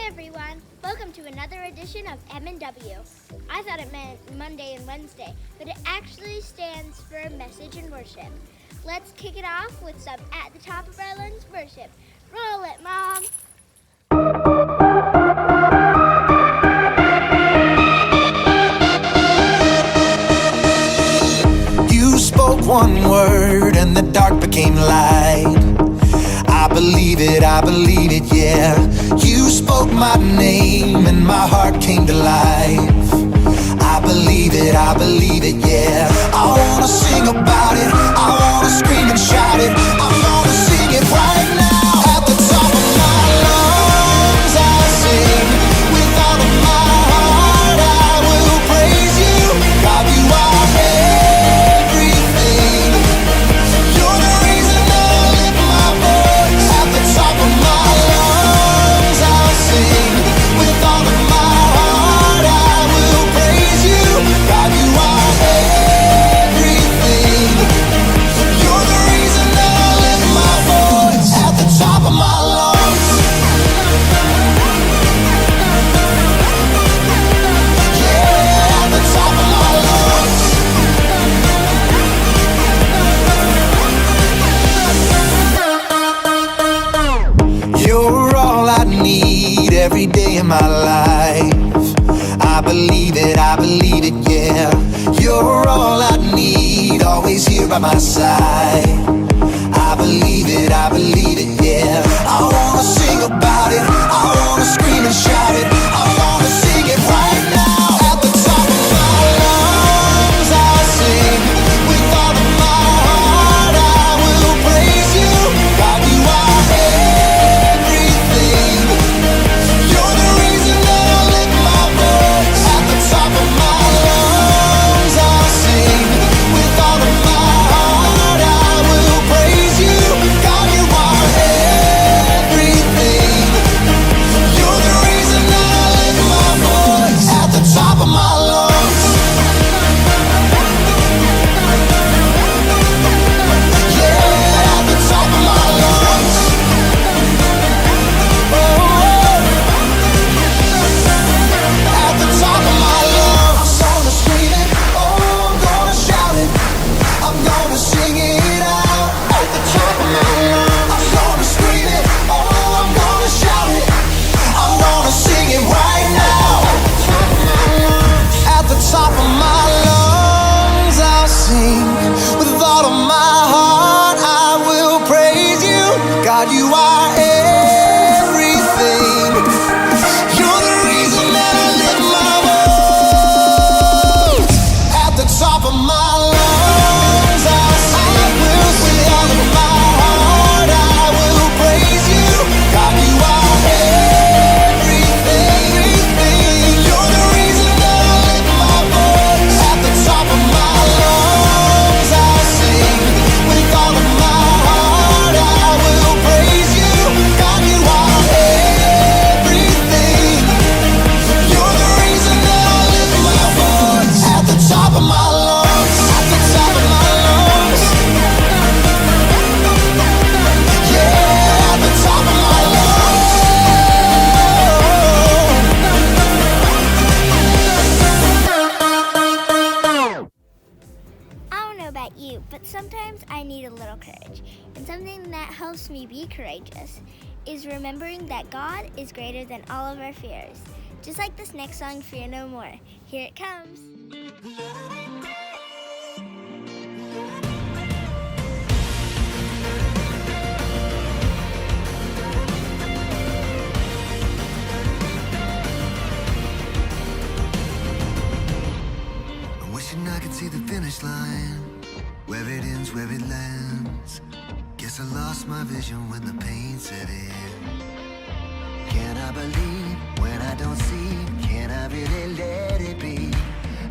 everyone, welcome to another edition of M&W. I thought it meant Monday and Wednesday, but it actually stands for Message and Worship. Let's kick it off with some At the Top of Our Lungs worship. Roll it, Mom! You spoke one word and the dark became light. I believe it, yeah. You spoke my name and my heart came to life. I believe it, yeah. I wanna sing about it, I wanna scream and shout it. I'm gonna sing it right now. At the top of my lungs I'll sing. With all of my heart I will praise you. God, you are everything. You're the reason I lift my voice. At the top of my lungs I'll sing. With all of my heart I will praise you. God, you are everything. You're the reason I lift my voice. At the top of my lungs. Yeah, at the top of my lungs. You're all I need every day in my life. I believe it, yeah. You're all I need, always here by my side. I believe it, yeah. I wanna sing about it, I wanna scream and shout it. I wanna sing it right now. At the top of my lungs I'll sing. With all of my heart I will praise you. God, you are everything. You're the reason that I lift my voice. At the top of my lungs I'll sing. With all of my heart I will praise you. God, you are everything. You're the reason that I lift my voice. At the top of my lungs. Yeah, at the top of my lungs. At the top of my lungs. I'm gonna scream it, oh, I'm gonna shout it. I'm gonna sing it out. At the top of my lungs. I'm gonna scream it, oh, I'm gonna shout it. I'm gonna sing it right now. At the top of my lungs I'll sing. With all of my heart I will praise you. God, you are everything. You're the reason that I lift my voice. At the top of my lungs I'll sing. With all of my heart I will praise you. God, you are everything. You're the reason that I lift my voice. At the top of my lungs I'll sing. With all of my heart I will praise you. God, you are everything. You're the reason that I lift my voice. At the top of my lungs. At the top of my lungs. Yeah, at the top of my lungs. I don't know about you, but sometimes I need a little courage. And something that helps me be courageous is remembering that God is greater than all of our fears. Just like this next song, Fear No More. Here it comes. I'm wishing I could see the finish line, where it ends, where it lands. Guess I lost my vision when the pain set in. Can I believe when I don't see? Can I really let it be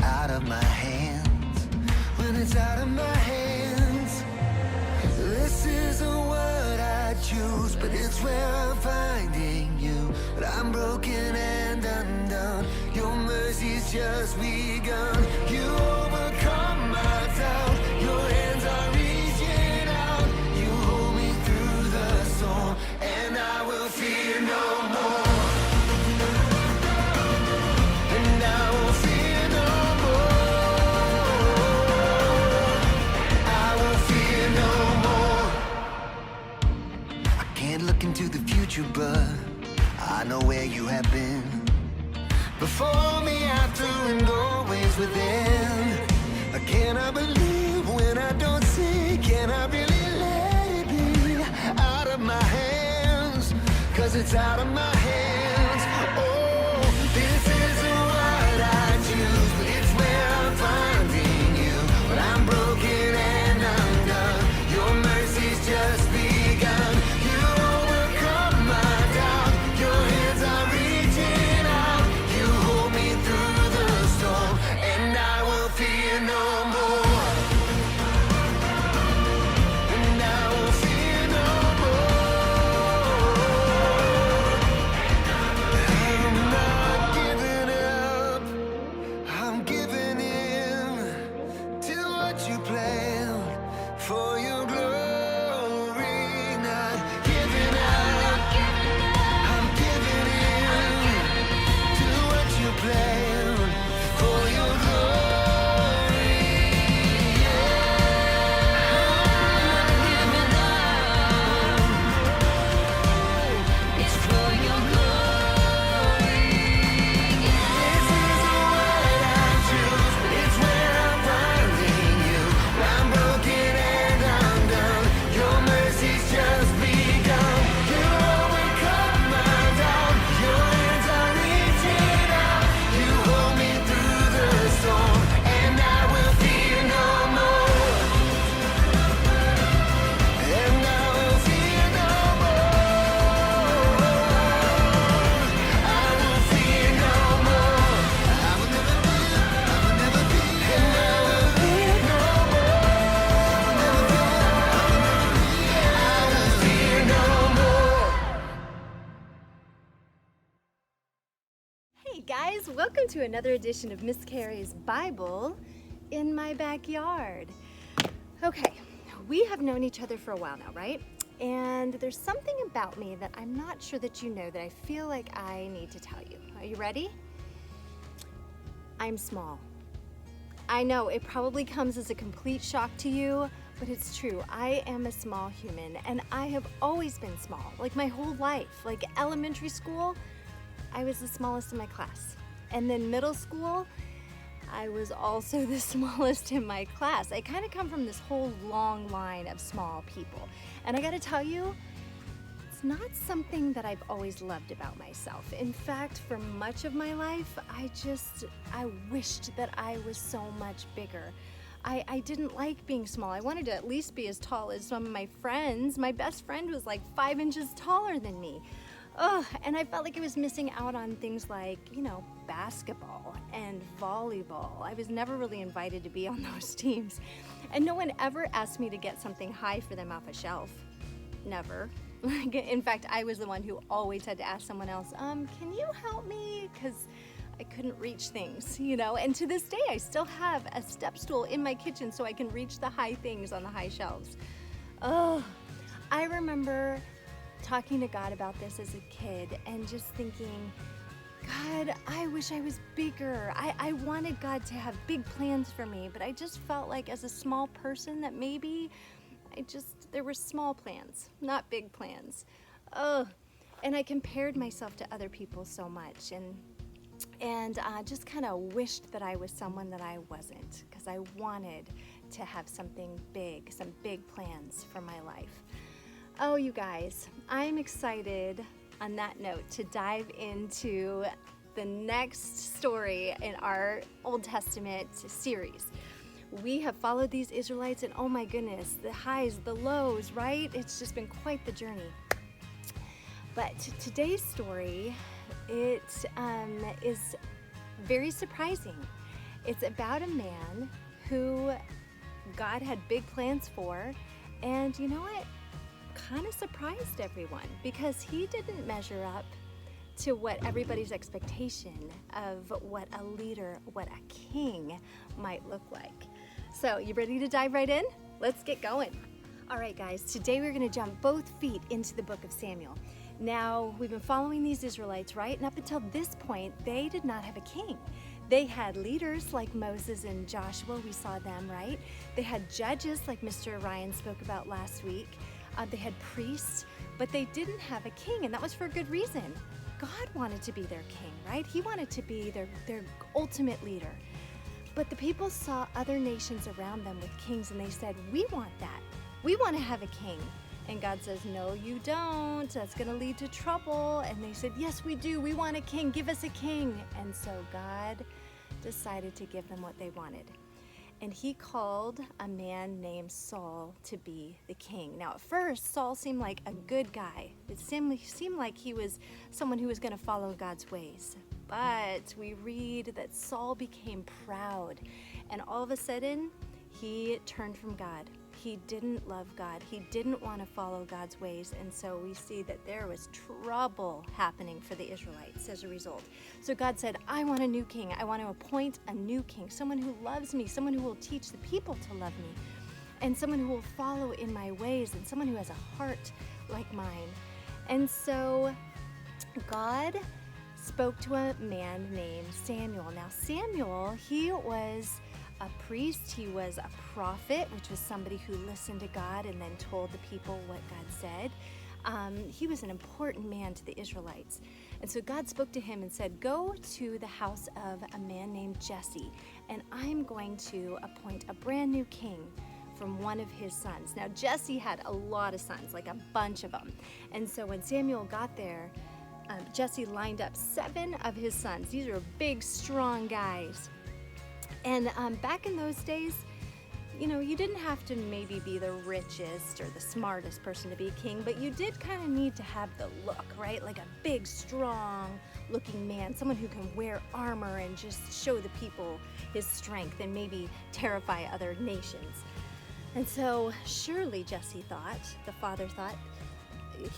out of my hands? When it's out of my hands, this isn't what I choose, but it's where I'm finding you. But I'm broken and undone. Your mercy's just begun. You overcome my doubt. Your hands are reaching out. You hold me through the storm, and I will fear no more. I know where you have been. Before me, after, and always within. Can I believe when I don't see? Can I really let it be out of my hands? 'Cause it's out of my hands. Oh, this isn't what I choose, but it's where I'm finding you. But I'm broken and undone. Your mercy's just begun. You overcome my doubt. Your hands are reaching out. You hold me through the storm, and I will fear no more. And I will fear no more. I'm not giving up. I'm giving in to what you planned for your glory. Not giving up. I'm giving in to what you planned for your glory. It's for your glory. This isn't what I choose, but it's where I'm finding you. I'm broken and undone. Your mercy's just begun. You overcome my doubt. Your hands are reaching out. You hold me through the storm, and I will fear no more. And I will fear no more. I will fear no more. I will never be, and I will fear no more. I will fear no more. Hey guys, welcome to another edition of Miss Carrie's Bible in my backyard. Okay, we have known each other for a while now, right? And there's something about me that I'm not sure that you know that I feel like I need to tell you. Are you ready? I'm small. I know it probably comes as a complete shock to you, but it's true. I am a small human, and I have always been small, like my whole life. Like elementary school, I was the smallest in my class. And then middle school, I was also the smallest in my class. I kind of come from this whole long line of small people. And I gotta tell you, it's not something that I've always loved about myself. In fact, for much of my life, I wished that I was so much bigger. I didn't like being small. I wanted to at least be as tall as some of my friends. My best friend was like 5 inches taller than me. Ugh, and I felt like I was missing out on things like, basketball and volleyball. I was never really invited to be on those teams. And no one ever asked me to get something high for them off a shelf. Never. In fact, I was the one who always had to ask someone else, can you help me? Because I couldn't reach things, And to this day, I still have a step stool in my kitchen so I can reach the high things on the high shelves. Oh, I remember talking to God about this as a kid and just thinking, God, I wish I was bigger. I wanted God to have big plans for me, but I just felt like as a small person that maybe there were small plans, not big plans. Ugh. And I compared myself to other people so much and just kind of wished that I was someone that I wasn't, because I wanted to have something big, some big plans for my life. Oh, you guys, I'm excited on that note to dive into the next story in our Old Testament series. We have followed these Israelites, and oh my goodness, the highs, the lows, right? It's just been quite the journey. But today's story, it is very surprising. It's about a man who God had big plans for, and you know what? Kind of surprised everyone because he didn't measure up to what everybody's expectation of what a leader, what a king might look like. So, you ready to dive right in? Let's get going. All right, guys, today we're going to jump both feet into the book of Samuel. Now, we've been following these Israelites, right? And up until this point, they did not have a king. They had leaders like Moses and Joshua. We saw them, right? They had judges like Mr. Ryan spoke about last week. They had priests, but they didn't have a king, and that was for a good reason. God wanted to be their king, right? He wanted to be their ultimate leader. But the people saw other nations around them with kings, and they said, we want that. We want to have a king. And God says, no, you don't. That's going to lead to trouble. And they said, yes, we do. We want a king. Give us a king. And so God decided to give them what they wanted. And he called a man named Saul to be the king. Now, at first, Saul seemed like a good guy. It seemed like he was someone who was going to follow God's ways. But we read that Saul became proud. And all of a sudden, he turned from God. He didn't love God. He didn't want to follow God's ways. And so we see that there was trouble happening for the Israelites as a result. So God said, I want a new king. I want to appoint a new king, someone who loves me, someone who will teach the people to love me, and someone who will follow in my ways, and someone who has a heart like mine. And so God spoke to a man named Samuel. Now, Samuel, he was a priest, he was a prophet, which was somebody who listened to God and then told the people what God said. He was an important man to the Israelites. And so God spoke to him and said, go to the house of a man named Jesse, and I'm going to appoint a brand new king from one of his sons. Now, Jesse had a lot of sons, like a bunch of them. And so when Samuel got there, Jesse lined up 7 of his sons. These are big, strong guys. And back in those days, you know, you didn't have to maybe be the richest or the smartest person to be a king, but you did kind of need to have the look, right? Like a big, strong looking man, someone who can wear armor and just show the people his strength and maybe terrify other nations. And so surely Jesse thought, the father thought,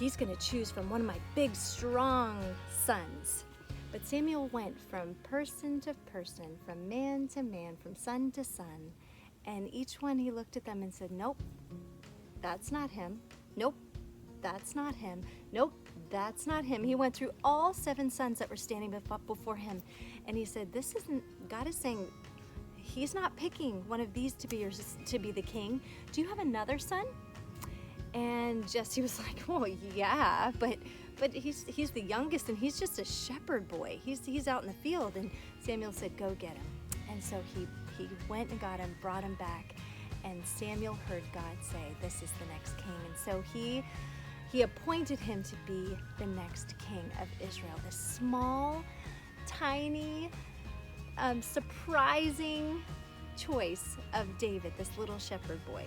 he's going to choose from one of my big, strong sons. But Samuel went from person to person, from man to man, from son to son, and each one he looked at them and said, nope, that's not him. Nope, that's not him. Nope, that's not him. He went through all 7 sons that were standing before him, and he said, this isn't, God is saying, he's not picking one of these to be the king. Do you have another son? And Jesse was like, well, yeah, but he's the youngest, and he's just a shepherd boy. He's out in the field. And Samuel said, go get him. And so he went and got him, brought him back, and Samuel heard God say, this is the next king. And so he appointed him to be the next king of Israel, this small, tiny, surprising choice of David, this little shepherd boy.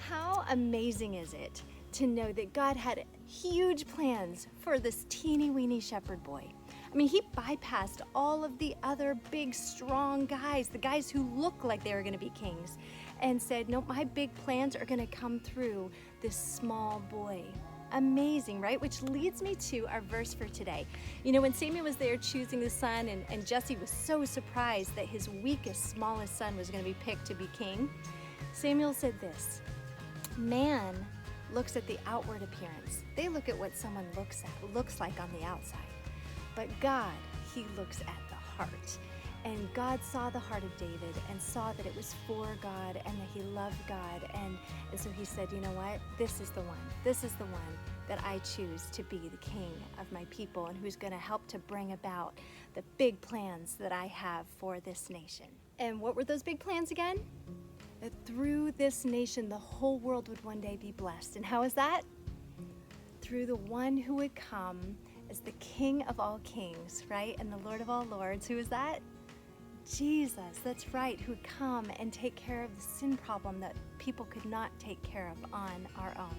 How amazing is it to know that God had huge plans for this teeny weeny shepherd boy? I mean, he bypassed all of the other big, strong guys, the guys who looked like they were going to be kings, and said, no, my big plans are going to come through this small boy. Amazing, right? Which leads me to our verse for today. You know, when Samuel was there choosing the son, and Jesse was so surprised that his weakest, smallest son was going to be picked to be king, Samuel said this, man looks at the outward appearance. They look at what someone looks like on the outside. But God, he looks at the heart. And God saw the heart of David and saw that it was for God and that he loved God. And so he said, you know what? This is the one. This is the one that I choose to be the king of my people and who's going to help to bring about the big plans that I have for this nation. And what were those big plans again? That through this nation, the whole world would one day be blessed. And how is that? Through the one who would come as the King of all kings, right? And the Lord of all lords. Who is that? Jesus, that's right, who would come and take care of the sin problem that people could not take care of on our own.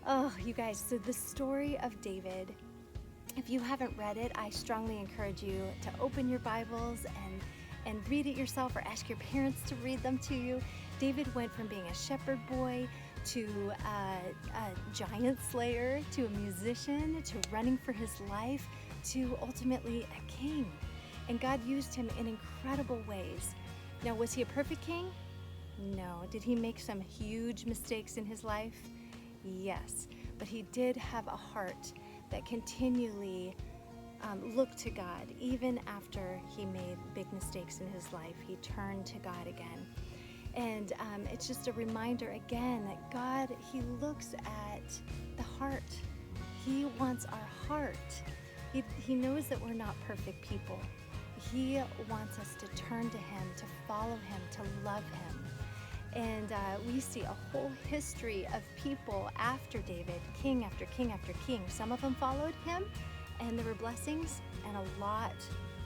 Oh, you guys, so the story of David, if you haven't read it, I strongly encourage you to open your Bibles and read it yourself or ask your parents to read them to you. David went from being a shepherd boy to a giant slayer, to a musician, to running for his life, to ultimately a king. And God used him in incredible ways. Now, was he a perfect king? No. Did he make some huge mistakes in his life? Yes. But he did have a heart that continually looked to God. Even after he made big mistakes in his life, he turned to God again. And it's just a reminder again that God, he looks at the heart. He wants our heart. He knows that we're not perfect people. He wants us to turn to Him, to follow Him, to love Him. And we see a whole history of people after David, king after king after king. Some of them followed him, and there were blessings, and a lot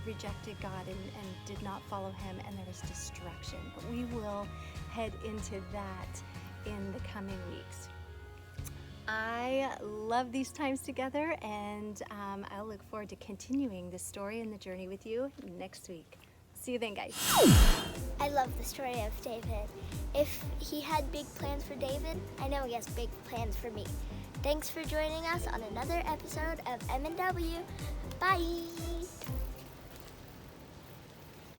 rejected God and did not follow Him, and there was destruction. But we will head into that in the coming weeks. I love these times together, and I look forward to continuing the story and the journey with you next week. See you then, guys. I love the story of David. If he had big plans for David, I know he has big plans for me. Thanks for joining us on another episode of M&W. Bye!